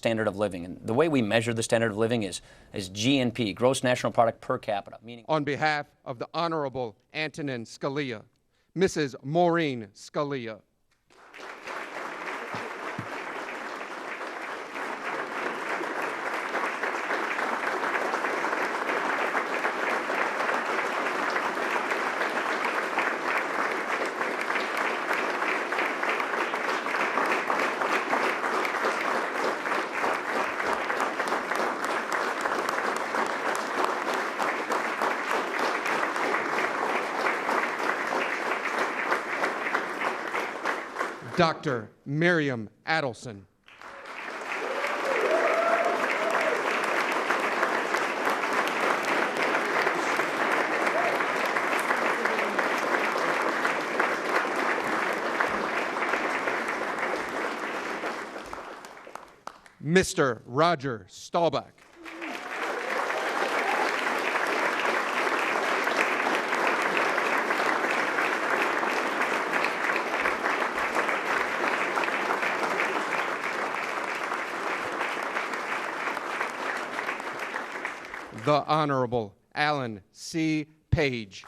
standard of living. And the way we measure the standard of living is GNP, gross national product per capita. Meaning, on behalf of the Honorable Antonin Scalia, Mrs. Maureen Scalia. Dr. Miriam Adelson. Mr. Roger Staubach. The Honorable Alan C. Page.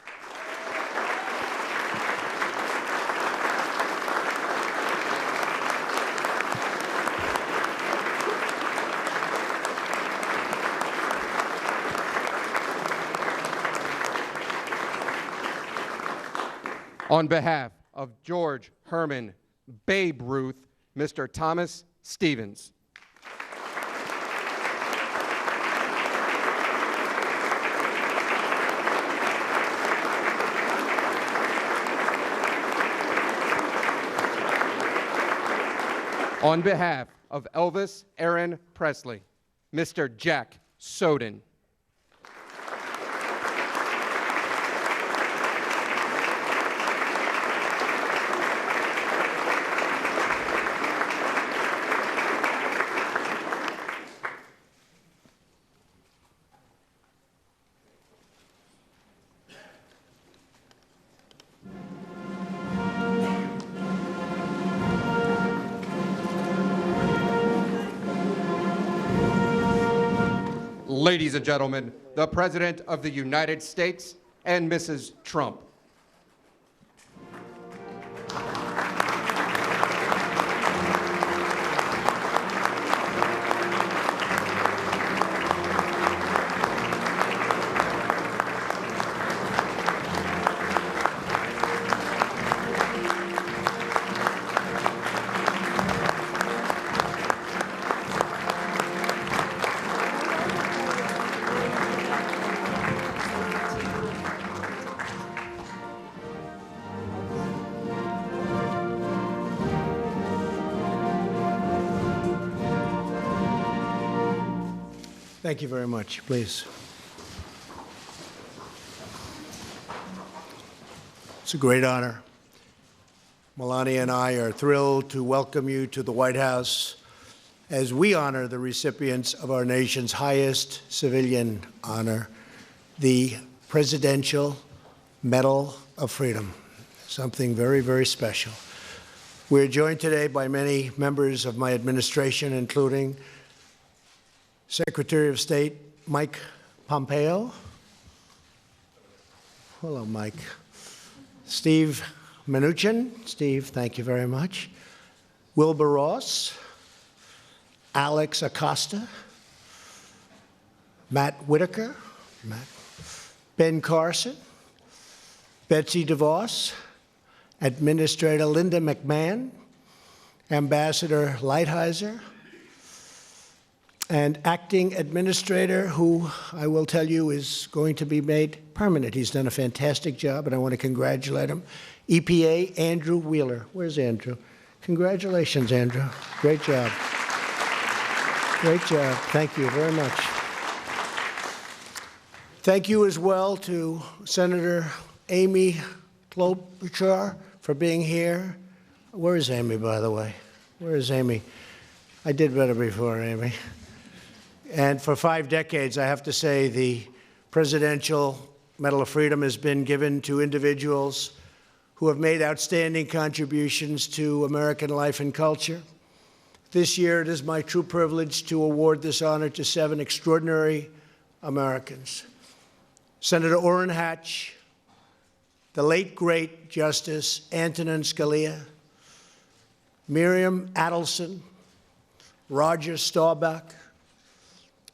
On behalf of George Herman Babe Ruth, Mr. Thomas Stevens. On behalf of Elvis Orrin Presley, Mr. Jack Soden. Ladies and gentlemen, the President of the United States and Mrs. Trump. Thank you very much. Please. It's a great honor. Melania and I are thrilled to welcome you to the White House as we honor the recipients of our nation's highest civilian honor, the Presidential Medal of Freedom, something very, very special. We're joined today by many members of my administration, including Secretary of State Mike Pompeo. Hello, Mike. Steve Mnuchin. Steve, thank you very much. Wilbur Ross. Alex Acosta. Matt Whitaker. Ben Carson. Betsy DeVos. Administrator Linda McMahon. Ambassador Lighthizer. And acting administrator, who I will tell you is going to be made permanent. He's done a fantastic job, and I want to congratulate him. EPA, Andrew Wheeler. Where's Andrew? Congratulations, Andrew. Great job. Great job. Thank you very much. Thank you as well to Senator Amy Klobuchar for being here. Where is Amy, by the way? Where is Amy? I did better before, Amy. And for 5 decades, I have to say, the Presidential Medal of Freedom has been given to individuals who have made outstanding contributions to American life and culture. This year, it is my true privilege to award this honor to 7 extraordinary Americans. Senator Orrin Hatch, the late, great Justice Antonin Scalia, Miriam Adelson, Roger Staubach,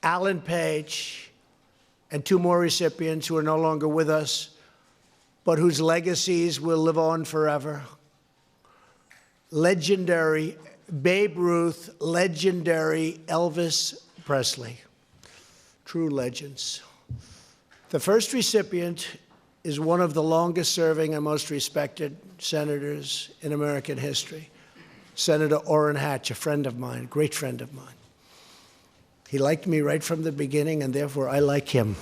Alan Page, and 2 more recipients who are no longer with us, but whose legacies will live on forever. Legendary Babe Ruth, legendary Elvis Presley. True legends. The first recipient is one of the longest-serving and most respected senators in American history, Senator Orrin Hatch, a friend of mine, a great friend of mine. He liked me right from the beginning, and therefore I like him.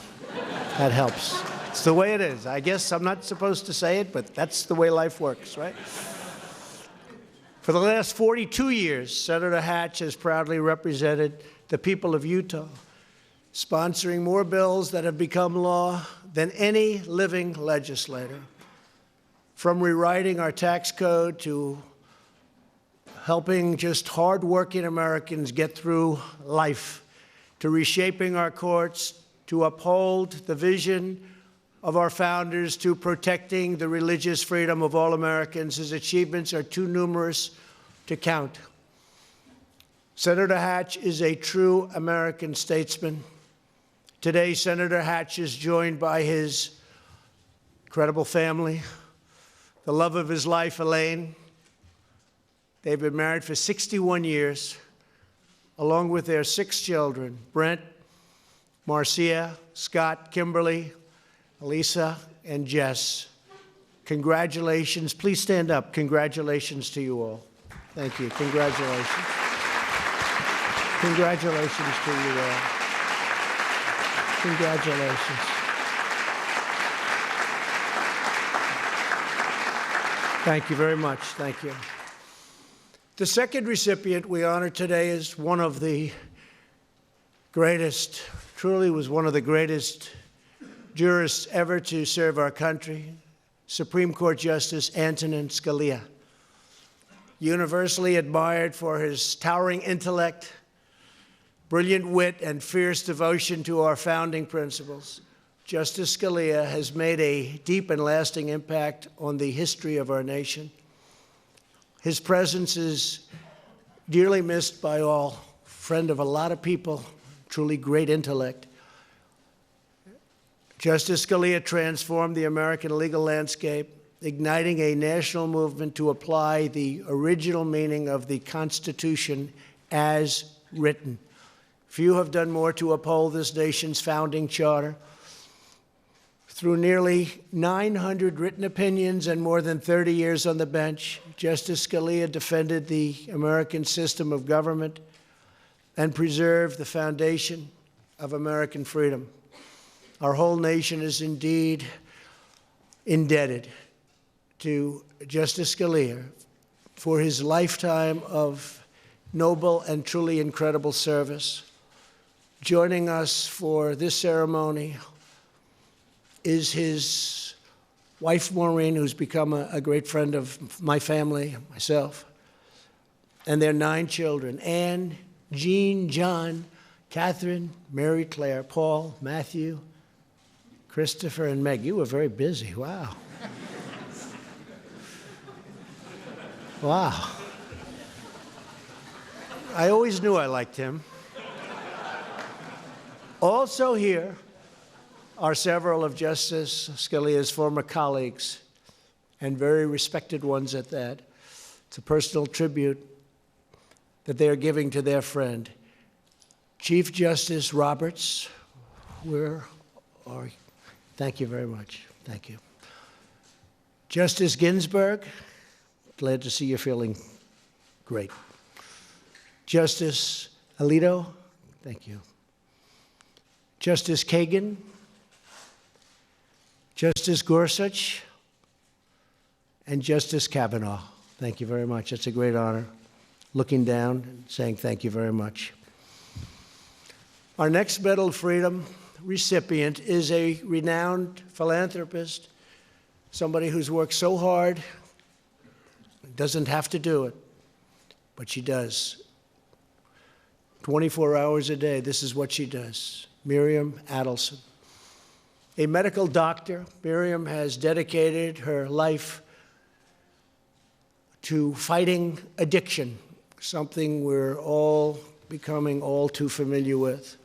That helps. It's the way it is. I guess I'm not supposed to say it, but that's the way life works, right? For the last 42 years, Senator Hatch has proudly represented the people of Utah, sponsoring more bills that have become law than any living legislator, from rewriting our tax code to helping just hardworking Americans get through life, to reshaping our courts, to uphold the vision of our founders, to protecting the religious freedom of all Americans. His achievements are too numerous to count. Senator Hatch is a true American statesman. Today, Senator Hatch is joined by his incredible family, the love of his life, Elaine. They've been married for 61 years, along with their 6 children, Brent, Marcia, Scott, Kimberly, Elisa, and Jess. Congratulations. Please stand up. Congratulations to you all. Thank you. Congratulations. Congratulations to you all. Congratulations. Thank you very much. Thank you. The second recipient we honor today is one of the greatest, truly was one of the greatest jurists ever to serve our country, Supreme Court Justice Antonin Scalia. Universally admired for his towering intellect, brilliant wit, and fierce devotion to our founding principles, Justice Scalia has made a deep and lasting impact on the history of our nation. His presence is dearly missed by all, friend of a lot of people, truly great intellect. Justice Scalia transformed the American legal landscape, igniting a national movement to apply the original meaning of the Constitution as written. Few have done more to uphold this nation's founding charter. Through nearly 900 written opinions and more than 30 years on the bench, Justice Scalia defended the American system of government and preserved the foundation of American freedom. Our whole nation is indeed indebted to Justice Scalia for his lifetime of noble and truly incredible service. Joining us for this ceremony is his wife, Maureen, who's become a great friend of my family, myself, and their 9 children, Anne, Jean, John, Catherine, Mary Claire, Paul, Matthew, Christopher, and Meg. You were very busy. Wow. Wow. I always knew I liked him. Also here are several of Justice Scalia's former colleagues, and very respected ones at that. It's a personal tribute that they are giving to their friend. Chief Justice Roberts, where are you? Thank you very much. Thank you. Justice Ginsburg, glad to see you're feeling great. Justice Alito, thank you. Justice Kagan, Justice Gorsuch, and Justice Kavanaugh. Thank you very much. It's a great honor. Looking down and saying thank you very much. Our next Medal of Freedom recipient is a renowned philanthropist, somebody who's worked so hard, doesn't have to do it, but she does. 24 hours a day. This is what she does. Miriam Adelson. A medical doctor, Miriam has dedicated her life to fighting addiction, something we're all becoming all too familiar with.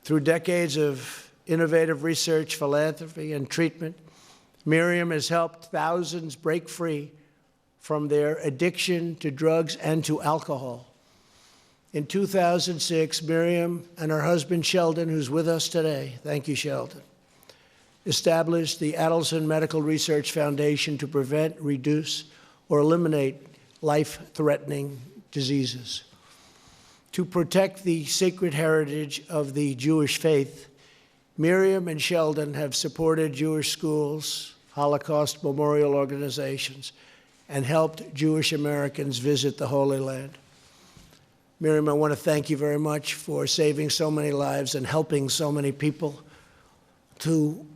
Through decades of innovative research, philanthropy, and treatment, Miriam has helped thousands break free from their addiction to drugs and to alcohol. In 2006, Miriam and her husband, Sheldon, who's with us today, thank you, Sheldon, established the Adelson Medical Research Foundation to prevent, reduce, or eliminate life-threatening diseases. To protect the sacred heritage of the Jewish faith, Miriam and Sheldon have supported Jewish schools, Holocaust memorial organizations, and helped Jewish Americans visit the Holy Land. Miriam, I want to thank you very much for saving so many lives and helping so many people to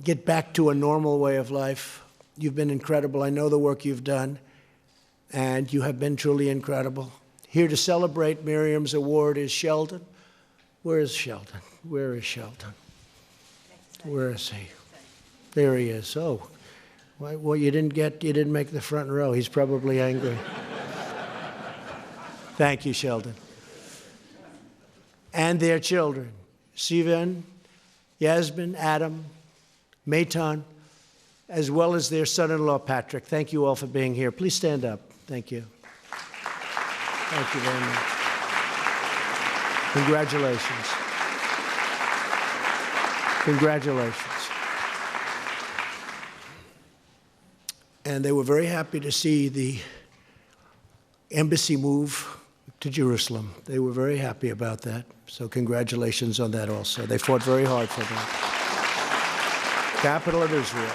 get back to a normal way of life. You've been incredible. I know the work you've done, and you have been truly incredible. Here to celebrate Miriam's award is Sheldon. Where is Sheldon? Where is Sheldon? Where is he? There he is. Oh, well, you didn't make the front row. He's probably angry. Thank you, Sheldon. And their children, Sivan, Yasmin, Adam, Maitan, as well as their son-in-law, Patrick. Thank you all for being here. Please stand up. Thank you. Thank you very much. Congratulations. Congratulations. And they were very happy to see the embassy move to Jerusalem. They were very happy about that. So congratulations on that also. They fought very hard for that. Capital of Israel.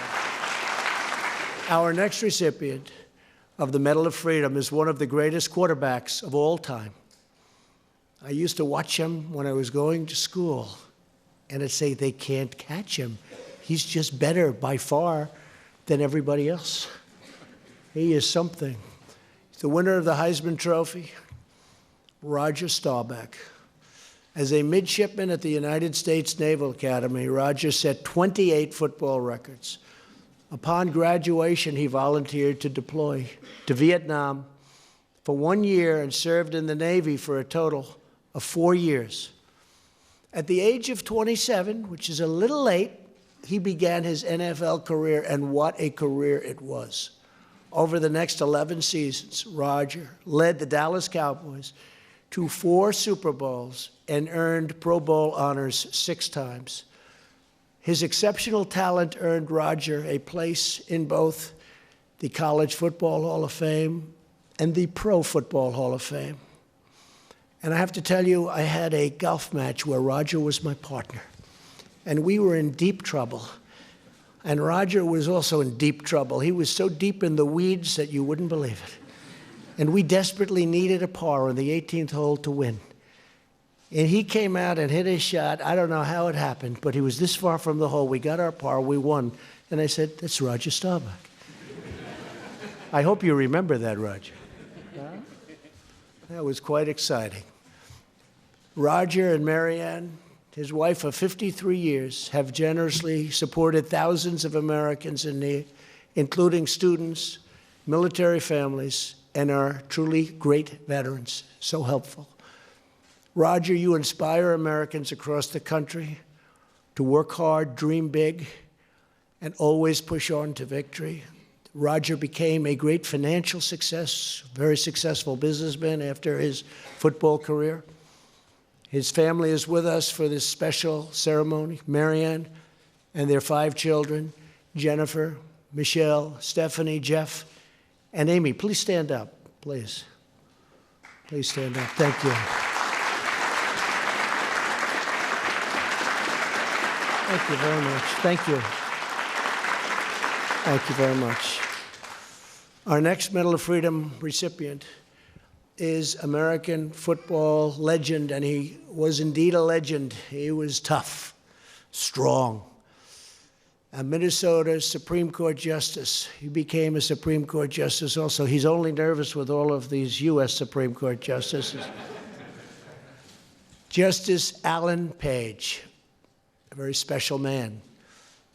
Our next recipient of the Medal of Freedom is one of the greatest quarterbacks of all time. I used to watch him when I was going to school, and I'd say, they can't catch him. He's just better by far than everybody else. He is something. He's the winner of the Heisman Trophy, Roger Staubach. As a midshipman at the United States Naval Academy, Roger set 28 football records. Upon graduation, he volunteered to deploy to Vietnam for 1 year and served in the Navy for a total of 4 years. At the age of 27, which is a little late, he began his NFL career, and what a career it was. Over the next 11 seasons, Roger led the Dallas Cowboys to 4 Super Bowls and earned Pro Bowl honors 6 times. His exceptional talent earned Roger a place in both the College Football Hall of Fame and the Pro Football Hall of Fame. And I have to tell you, I had a golf match where Roger was my partner, and we were in deep trouble. And Roger was also in deep trouble. He was so deep in the weeds that you wouldn't believe it. And we desperately needed a par on the 18th hole to win. And he came out and hit his shot. I don't know how it happened, but he was this far from the hole. We got our par, we won. And I said, that's Roger Staubach. I hope you remember that, Roger. That was quite exciting. Roger and Marianne, his wife of 53 years, have generously supported thousands of Americans in need, including students, military families, and our truly great veterans. So helpful. Roger, you inspire Americans across the country to work hard, dream big, and always push on to victory. Roger became a great financial success, very successful businessman after his football career. His family is with us for this special ceremony. Marianne and their 5 children, Jennifer, Michelle, Stephanie, Jeff, and Amy. Please stand up, please. Please stand up. Thank you. Thank you very much. Thank you. Thank you very much. Our next Medal of Freedom recipient is American football legend, and he was indeed a legend. He was tough, strong. A Minnesota Supreme Court justice. He became a Supreme Court justice also. He's only nervous with all of these U.S. Supreme Court justices. Justice Alan Page, a very special man,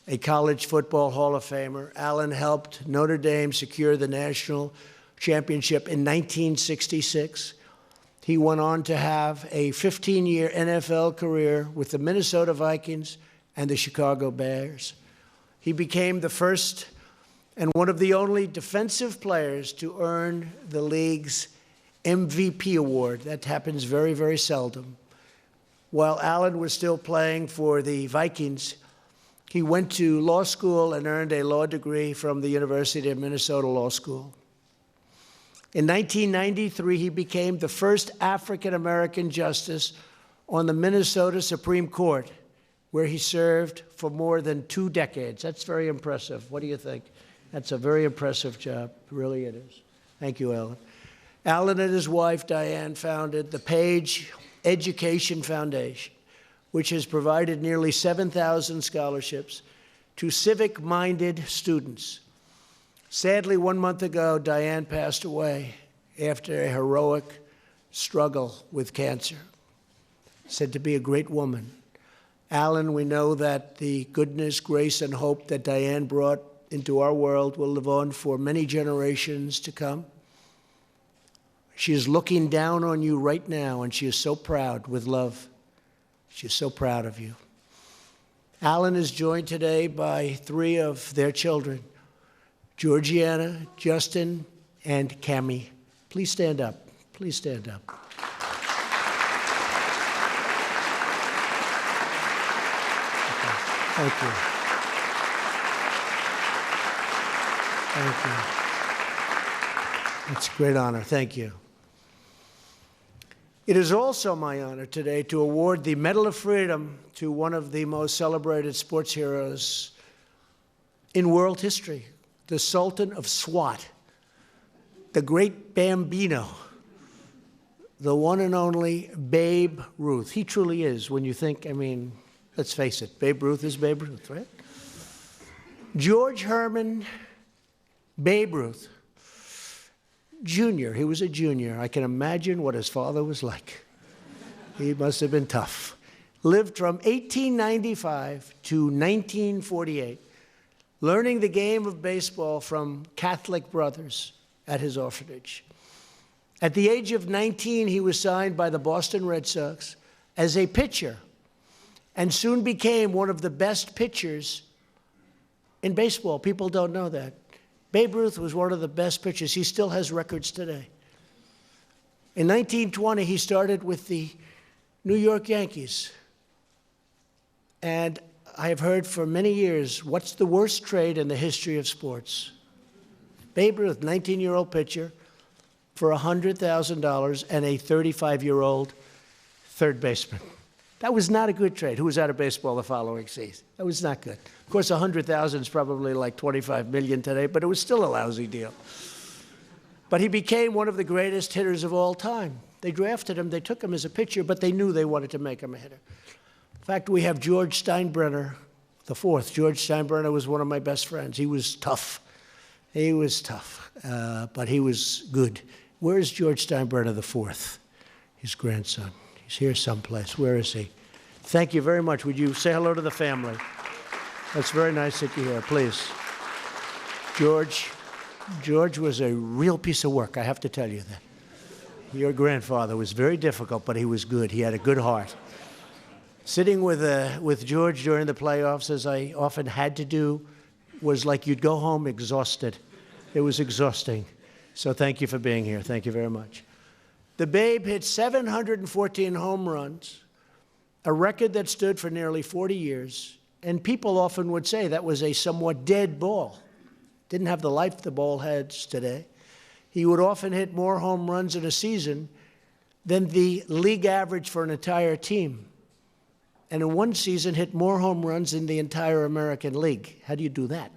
a college football Hall of Famer. Alan helped Notre Dame secure the national championship in 1966. He went on to have a 15-year NFL career with the Minnesota Vikings and the Chicago Bears. He became the first and one of the only defensive players to earn the league's MVP award. That happens very, very seldom. While Alan was still playing for the Vikings, he went to law school and earned a law degree from the University of Minnesota Law School. In 1993, he became the first African-American justice on the Minnesota Supreme Court, where he served for more than 2 decades. That's very impressive. What do you think? That's a very impressive job. Really it is. Thank you, Alan. Alan and his wife, Diane, founded the Page Education Foundation, which has provided nearly 7,000 scholarships to civic-minded students. Sadly, 1 month ago, Diane passed away after a heroic struggle with cancer. Said to be a great woman. Alan, we know that the goodness, grace, and hope that Diane brought into our world will live on for many generations to come. She is looking down on you right now, and she is so proud with love. She is so proud of you. Alan is joined today by 3 of their children, Georgiana, Justin, and Cammie. Please stand up. Please stand up. Thank you. Thank you. It's a great honor. Thank you. It is also my honor today to award the Medal of Freedom to one of the most celebrated sports heroes in world history, the Sultan of Swat, the great Bambino, the one and only Babe Ruth. He truly is, when you think, I mean, let's face it, Babe Ruth is Babe Ruth, right? George Herman Babe Ruth Jr., he was a junior. I can imagine what his father was like. He must have been tough. Lived from 1895 to 1948, learning the game of baseball from Catholic brothers at his orphanage. At the age of 19, he was signed by the Boston Red Sox as a pitcher and soon became one of the best pitchers in baseball. People don't know that. Babe Ruth was one of the best pitchers. He still has records today. In 1920, he started with the New York Yankees. And I have heard for many years, what's the worst trade in the history of sports? Babe Ruth, 19-year-old pitcher, for $100,000 and a 35-year-old third baseman. That was not a good trade. Who was out of baseball the following season? That was not good. Of course, $100,000 is probably like $25 million today, but it was still a lousy deal. But he became one of the greatest hitters of all time. They drafted him, they took him as a pitcher, but they knew they wanted to make him a hitter. In fact, we have George Steinbrenner the fourth. George Steinbrenner was one of my best friends. He was tough. He was tough, but he was good. Where is George Steinbrenner the fourth? His grandson. He's here someplace. Where is he? Thank you very much. Would you say hello to the family? That's very nice that you're here. Please. George was a real piece of work, I have to tell you that. Your grandfather was very difficult, but he was good. He had a good heart. Sitting with George during the playoffs, as I often had to do, was like you'd go home exhausted. It was exhausting. So thank you for being here. Thank you very much. The Babe hit 714 home runs, a record that stood for nearly 40 years. And people often would say that was a somewhat dead ball. Didn't have the life the ball has today. He would often hit more home runs in a season than the league average for an entire team. And in one season, hit more home runs than the entire American League. How do you do that?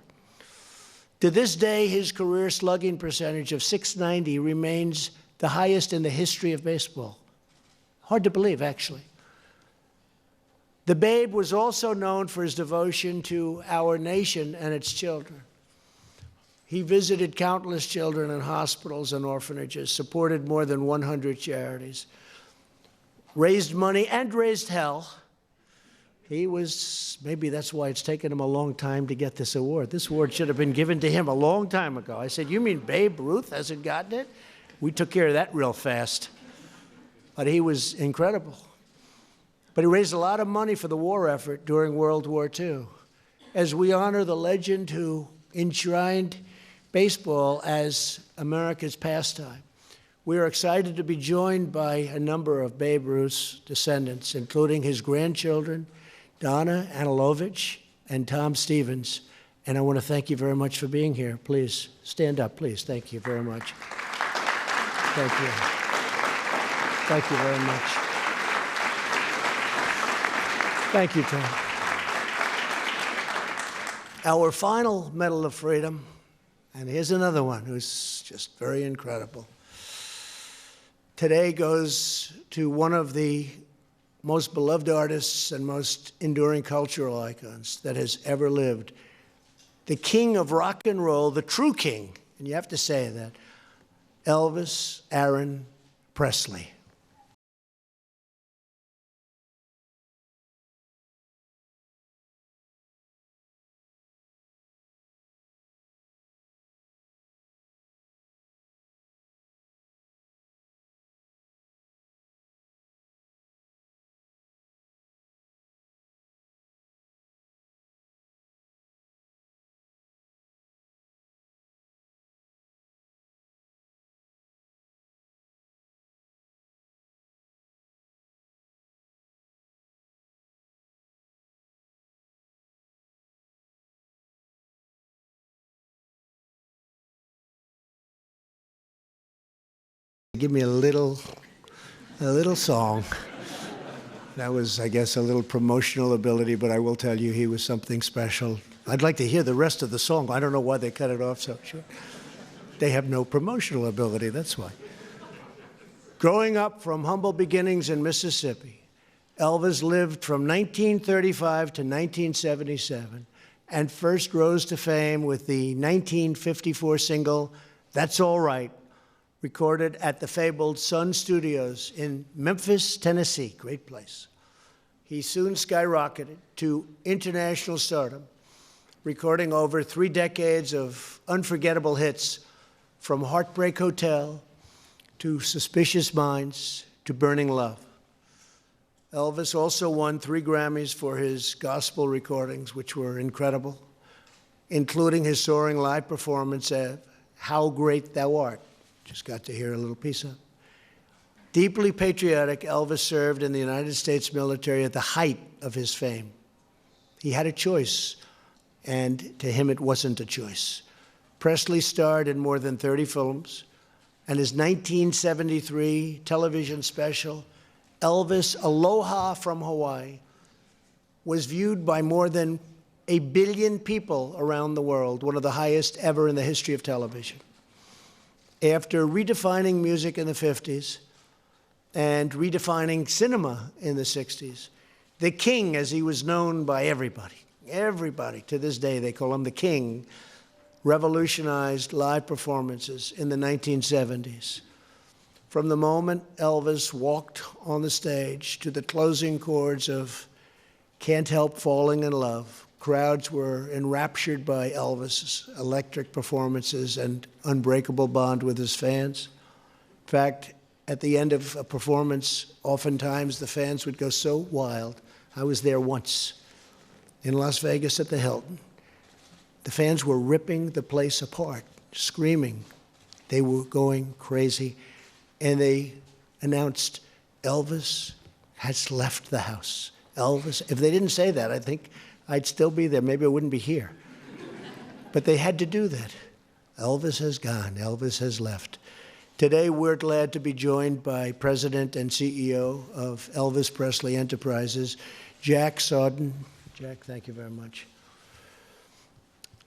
To this day, his career slugging percentage of .690 remains the highest in the history of baseball. Hard to believe, actually. The Babe was also known for his devotion to our nation and its children. He visited countless children in hospitals and orphanages, supported more than 100 charities. raised money and raised hell. Maybe that's why it's taken him a long time to get this award. This award should have been given to him a long time ago. I said, you mean Babe Ruth hasn't gotten it? We took care of that real fast. But he was incredible. But he raised a lot of money for the war effort during World War II. As we honor the legend who enshrined baseball as America's pastime, we are excited to be joined by a number of Babe Ruth's descendants, including his grandchildren, Donna Anilovich and Tom Stevens. And I want to thank you very much for being here. Please stand up, please. Thank you very much. Thank you. Thank you very much. Thank you, Tom. Our final Medal of Freedom, and here's another one who's just very incredible. Today goes to one of the most beloved artists and most enduring cultural icons that has ever lived. The king of rock and roll, the true king, and you have to say that, Elvis Orrin Presley. Give me a little song. That was, I guess, a little promotional ability, but I will tell you he was something special. I'd like to hear the rest of the song. I don't know why they cut it off so short. They have no promotional ability, that's why. Growing up from humble beginnings in Mississippi, Elvis lived from 1935 to 1977 and first rose to fame with the 1954 single, That's All Right, recorded at the fabled Sun Studios in Memphis, Tennessee. Great place. He soon skyrocketed to international stardom, recording over 3 decades of unforgettable hits, from Heartbreak Hotel to Suspicious Minds to Burning Love. Elvis also won 3 Grammys for his gospel recordings, which were incredible, including his soaring live performance of How Great Thou Art. Just got to hear a little piece of it. Deeply patriotic, Elvis served in the United States military at the height of his fame. He had a choice, and to him it wasn't a choice. Presley starred in more than 30 films, and his 1973 television special, Elvis Aloha from Hawaii, was viewed by more than 1 billion people around the world, one of the highest ever in the history of television. After redefining music in the 50s and redefining cinema in the 60s, the King, as he was known by everybody to this day, they call him the King, revolutionized live performances in the 1970s. From the moment Elvis walked on the stage to the closing chords of Can't Help Falling in Love, crowds were enraptured by Elvis's electric performances and unbreakable bond with his fans. In fact, at the end of a performance, oftentimes the fans would go so wild. I was there once in Las Vegas at the Hilton. The fans were ripping the place apart, screaming. They were going crazy. And they announced, Elvis has left the house. Elvis, if they didn't say that, I think I'd still be there. Maybe I wouldn't be here. But they had to do that. Elvis has gone. Elvis has left. Today, we're glad to be joined by President and CEO of Elvis Presley Enterprises, Jack Sawden. Jack, thank you very much.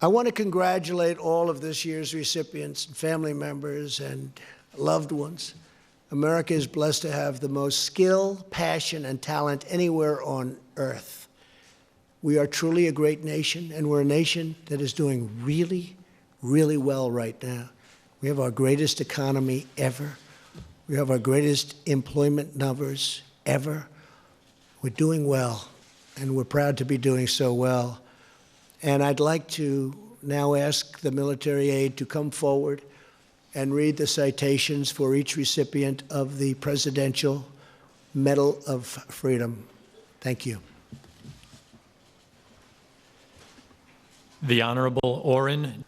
I want to congratulate all of this year's recipients, family members, and loved ones. America is blessed to have the most skill, passion, and talent anywhere on earth. We are truly a great nation, and we're a nation that is doing really, really well right now. We have our greatest economy ever. We have our greatest employment numbers ever. We're doing well, and we're proud to be doing so well. And I'd like to now ask the military aide to come forward and read the citations for each recipient of the Presidential Medal of Freedom. Thank you. The Honorable Orrin.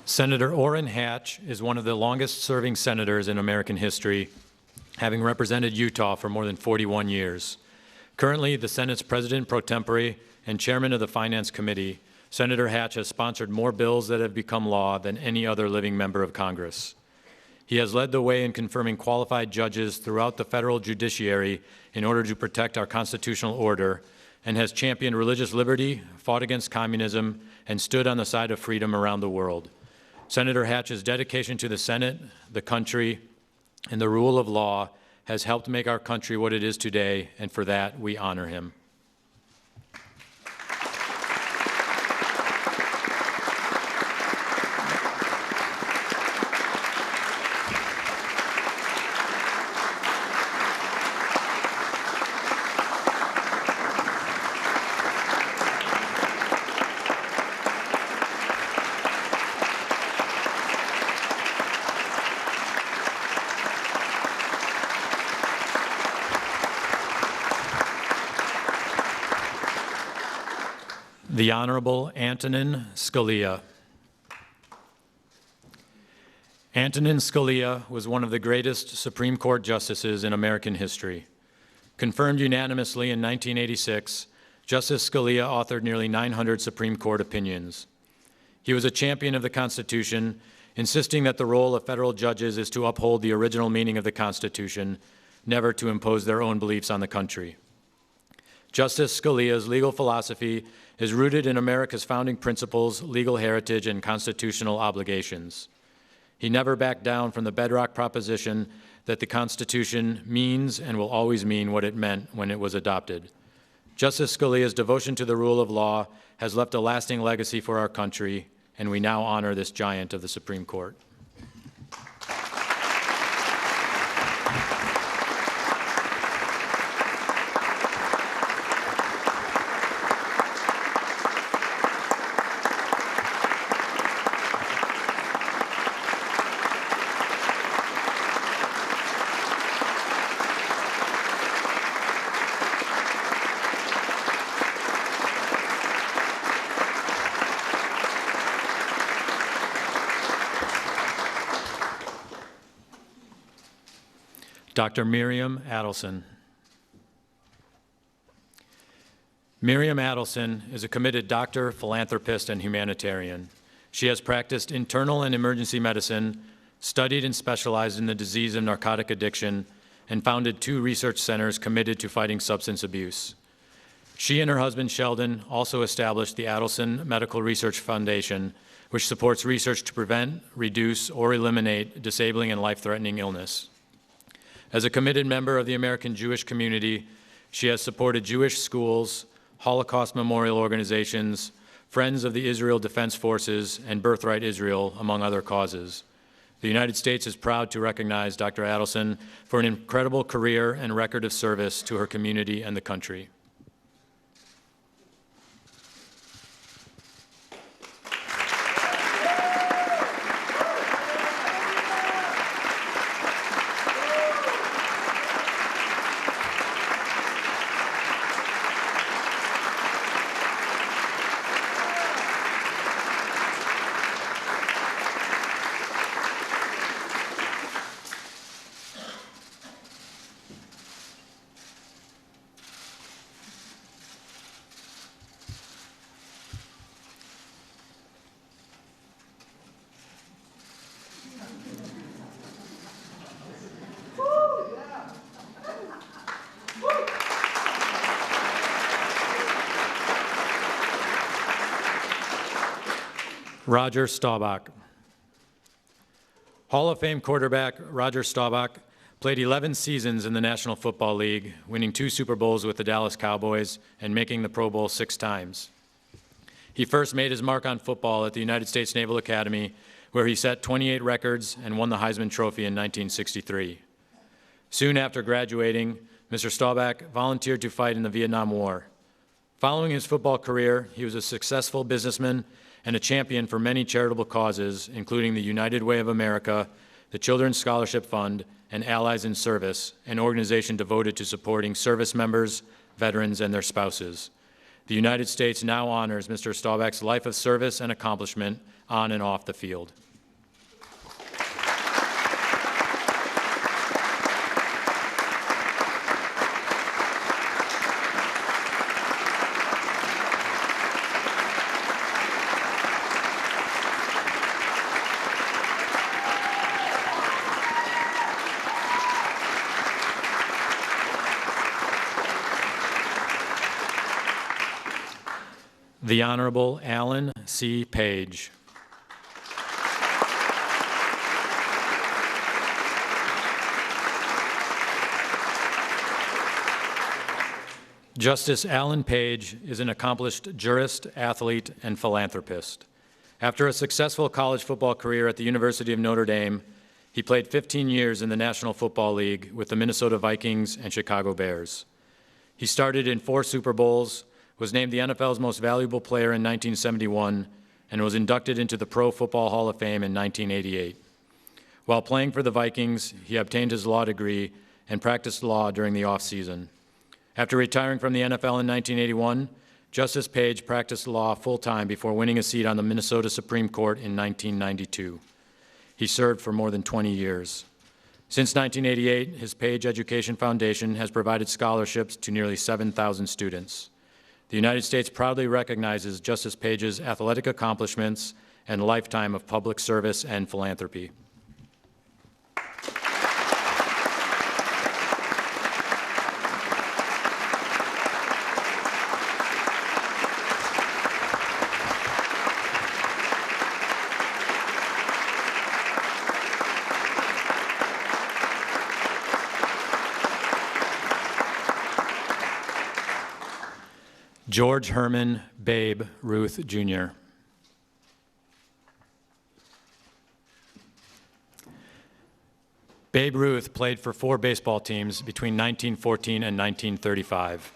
Senator Orrin Hatch is one of the longest-serving senators in American history, having represented Utah for more than 41 years. Currently, the Senate's President pro tempore and Chairman of the Finance Committee, Senator Hatch has sponsored more bills that have become law than any other living member of Congress. He has led the way in confirming qualified judges throughout the federal judiciary in order to protect our constitutional order, and has championed religious liberty, fought against communism, and stood on the side of freedom around the world. Senator Hatch's dedication to the Senate, the country, and the rule of law has helped make our country what it is today, and for that we honor him. The Honorable Antonin Scalia. Antonin Scalia was one of the greatest Supreme Court justices in American history. Confirmed unanimously in 1986, Justice Scalia authored nearly 900 Supreme Court opinions. He was a champion of the Constitution, insisting that the role of federal judges is to uphold the original meaning of the Constitution, never to impose their own beliefs on the country. Justice Scalia's legal philosophy is rooted in America's founding principles, legal heritage, and constitutional obligations. He never backed down from the bedrock proposition that the Constitution means and will always mean what it meant when it was adopted. Justice Scalia's devotion to the rule of law has left a lasting legacy for our country, and we now honor this giant of the Supreme Court. Dr. Miriam Adelson. Miriam Adelson is a committed doctor, philanthropist, and humanitarian. She has practiced internal and emergency medicine, studied and specialized in the disease of narcotic addiction, and founded 2 research centers committed to fighting substance abuse. She and her husband, Sheldon, also established the Adelson Medical Research Foundation, which supports research to prevent, reduce, or eliminate disabling and life-threatening illness. As a committed member of the American Jewish community, she has supported Jewish schools, Holocaust memorial organizations, Friends of the Israel Defense Forces, and Birthright Israel, among other causes. The United States is proud to recognize Dr. Adelson for an incredible career and record of service to her community and the country. Roger Staubach. Hall of Fame quarterback Roger Staubach played 11 seasons in the National Football League, winning 2 Super Bowls with the Dallas Cowboys and making the Pro Bowl 6 times. He first made his mark on football at the United States Naval Academy, where he set 28 records and won the Heisman Trophy in 1963. Soon after graduating, Mr. Staubach volunteered to fight in the Vietnam War. Following his football career, he was a successful businessman and a champion for many charitable causes, including the United Way of America, the Children's Scholarship Fund, and Allies in Service, an organization devoted to supporting service members, veterans, and their spouses. The United States now honors Mr. Staubach's life of service and accomplishment on and off the field. The Honorable Alan C. Page. Justice Alan Page is an accomplished jurist, athlete, and philanthropist. After a successful college football career at the University of Notre Dame, he played 15 years in the National Football League with the Minnesota Vikings and Chicago Bears. He started in 4 Super Bowls, was named the NFL's most valuable player in 1971, and was inducted into the Pro Football Hall of Fame in 1988. While playing for the Vikings, he obtained his law degree and practiced law during the off-season. After retiring from the NFL in 1981, Justice Page practiced law full-time before winning a seat on the Minnesota Supreme Court in 1992. He served for more than 20 years. Since 1988, his Page Education Foundation has provided scholarships to nearly 7,000 students. The United States proudly recognizes Justice Page's athletic accomplishments and lifetime of public service and philanthropy. George Herman Babe Ruth, Jr. Babe Ruth played for 4 baseball teams between 1914 and 1935.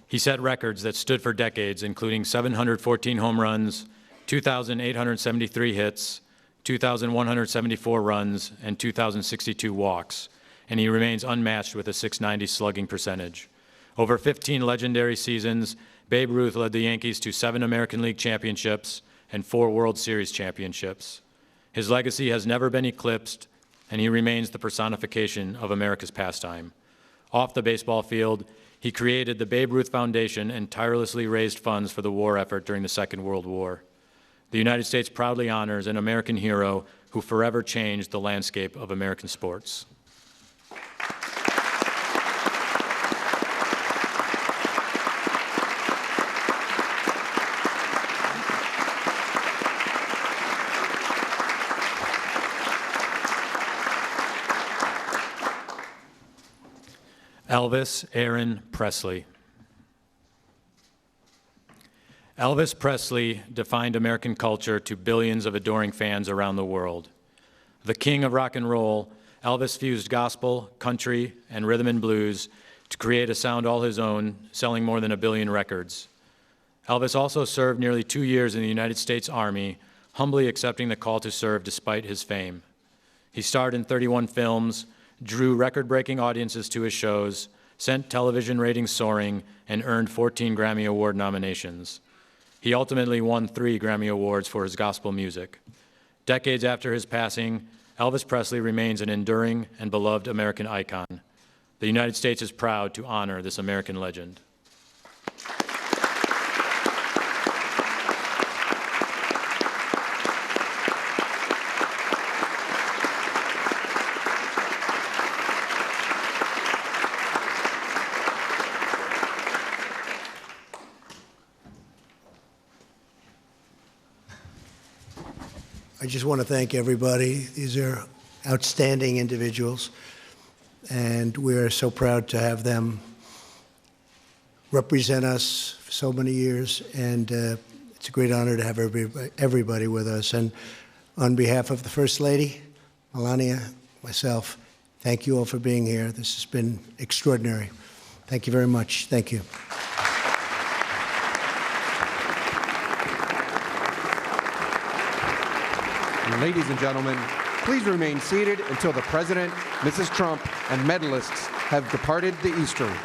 He set records that stood for decades, including 714 home runs, 2,873 hits, 2,174 runs, and 2,062 walks, and he remains unmatched with a .690 slugging percentage. Over 15 legendary seasons, Babe Ruth led the Yankees to 7 American League championships and 4 World Series championships. His legacy has never been eclipsed, and he remains the personification of America's pastime. Off the baseball field, he created the Babe Ruth Foundation and tirelessly raised funds for the war effort during the Second World War. The United States proudly honors an American hero who forever changed the landscape of American sports. Elvis Orrin Presley. Elvis Presley defined American culture to billions of adoring fans around the world. The king of rock and roll, Elvis fused gospel, country, and rhythm and blues to create a sound all his own, selling more than 1 billion records. Elvis also served nearly 2 years in the United States Army, humbly accepting the call to serve despite his fame. He starred in 31 films, drew record-breaking audiences to his shows, sent television ratings soaring, and earned 14 Grammy Award nominations. He ultimately won 3 Grammy Awards for his gospel music. Decades after his passing, Elvis Presley remains an enduring and beloved American icon. The United States is proud to honor this American legend. I just want to thank everybody. These are outstanding individuals. and we're so proud to have them represent us for so many years, and it's a great honor to have everybody with us. And on behalf of the First Lady, Melania, myself, thank you all for being here. This has been extraordinary. Thank you very much. Thank you. Ladies and gentlemen, please remain seated until the President, Mrs. Trump, and medalists have departed the East Room.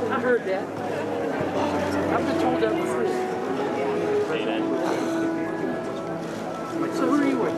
I heard that. I've been told that before. So who are you with?